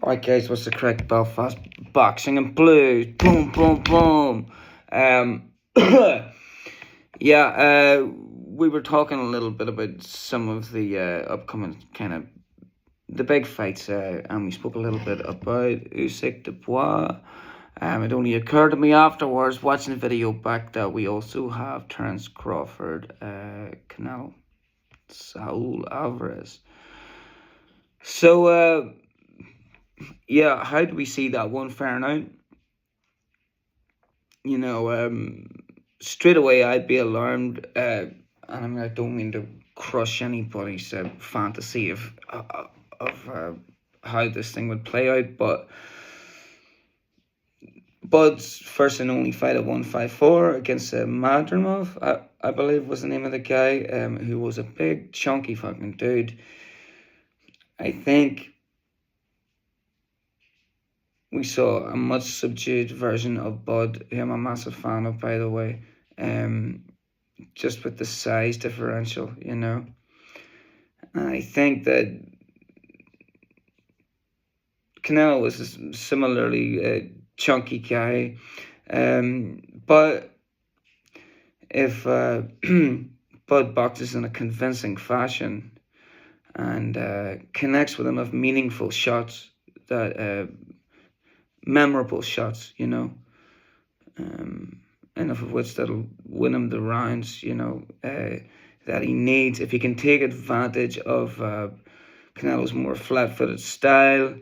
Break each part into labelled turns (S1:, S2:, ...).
S1: Alright guys, what's the correct Belfast boxing and blues? Boom, boom, boom. Um, yeah, we were talking a little bit about some of the upcoming kind of the big fights, and we spoke a little bit about Usyk Dubois. It only occurred to me afterwards, watching the video back, that we also have Terence Crawford, Canelo, Saul Alvarez. So, yeah, how do we see that one faring out? You know, straight away I'd be alarmed, and I mean, I don't mean to crush anybody's fantasy of how this thing would play out, but Bud's first and only fight at 154 against Madrimov, I believe was the name of the guy, who was a big, chunky fucking dude. I think we saw a much subdued version of Bud, who I'm a massive fan of, by the way. Just with the size differential, you know. And I think that Canelo was a similarly chunky guy, but if Bud boxes in a convincing fashion and connects with enough meaningful shots, that memorable shots, you know, enough of which that'll win him the rounds, you know, that he needs. If he can take advantage of Canelo's more flat-footed style,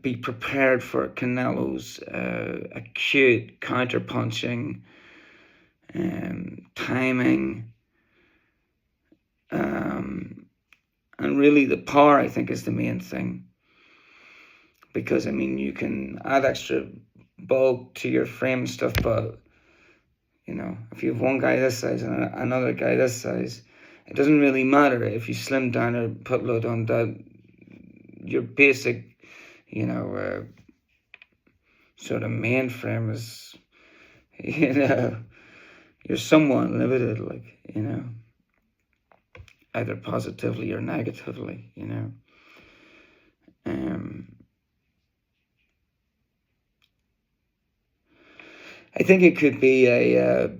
S1: be prepared for Canelo's acute counter-punching, timing, and really the power, I think, is the main thing. Because, I mean, you can add extra bulk to your frame and stuff, but, you know, if you have one guy this size and another guy this size, it doesn't really matter if you slim down or put load on that. Your basic, you know, sort of mainframe is, you know, you're somewhat limited, like, you know, either positively or negatively, you know. I think it could be a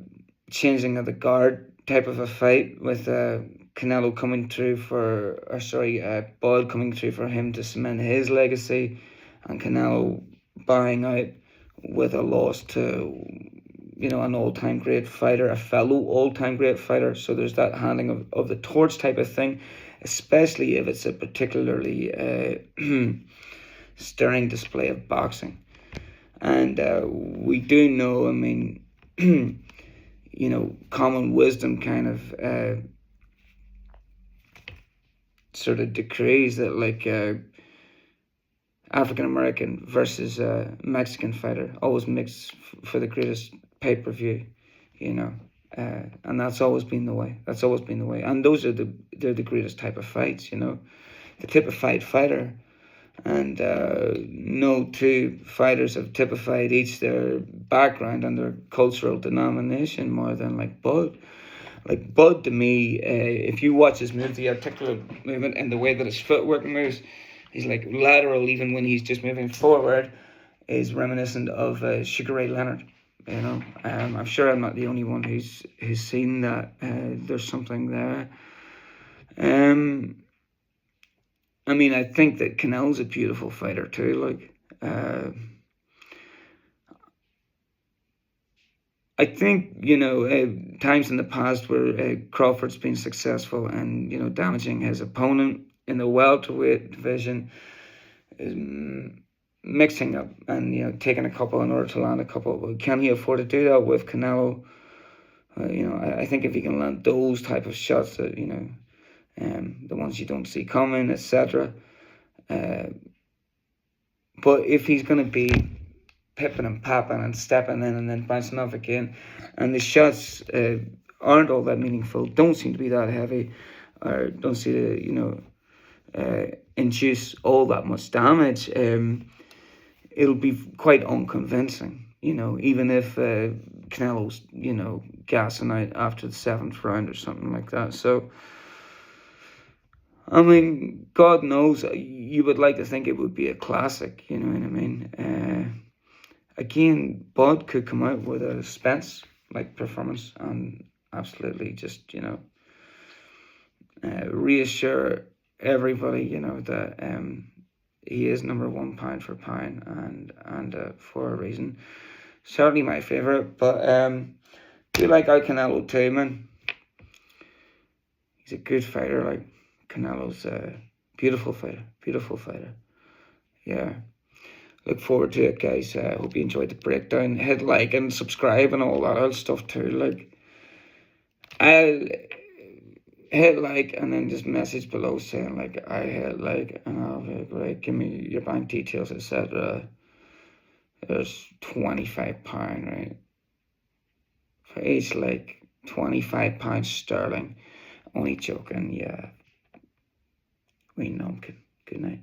S1: changing of the guard type of a fight, with Canelo coming through for, or sorry, Bud coming through for him to cement his legacy, and Canelo bowing out with a loss to, you know, an all-time great fighter, a fellow all-time great fighter. So there's that handing of the torch type of thing, especially if it's a particularly stirring display of boxing. And we do know, I mean, you know, common wisdom kind of sort of decrees that, like, African American versus Mexican fighter always makes for the greatest pay-per-view, you know, and that's always been the way. That's always been the way, and they're the greatest type of fights, you know, the typified fighter. And no two fighters have typified each their background and their cultural denomination more than, like, Bud. Like, Bud, to me, if you watch his move, the articulate movement and the way that his footwork moves, he's like lateral even when he's just moving forward, is reminiscent of Sugar Ray Leonard. You know, I'm sure I'm not the only one who's seen that. There's something there. I mean, I think that Canelo's a beautiful fighter too. Like, I think, you know, times in the past where Crawford's been successful and, you know, damaging his opponent in the welterweight division, is mixing up and, you know, taking a couple in order to land a couple. But can he afford to do that with Canelo? You know, I think if he can land those type of shots that, you know, the ones you don't see coming, etc. But if he's going to be pipping and popping and stepping in and then bouncing off again, and the shots aren't all that meaningful, don't seem to be that heavy, or don't seem to, you know, induce all that much damage, it'll be quite unconvincing, you know, even if Canelo's, you know, gassing out after the 7th round or something like that. So I mean, God knows, you would like to think it would be a classic, you know what I mean? Again, Bud could come out with a Spence like performance and absolutely just, reassure everybody, that he is number one pound for pound, and for a reason. Certainly my favorite, but do like our Canelo too, man. He's a good fighter. Like Canelo's a beautiful fighter, beautiful fighter. Yeah. Look forward to it, guys. Hope you enjoyed the breakdown. Hit like and subscribe and all that other stuff too. Like, I'll hit like and then just message below saying like I hit like, and I'll be like, right, give me your bank details, etc. There's £25, right? For each like £25 sterling. Only joking, yeah. We numpkin. Good night.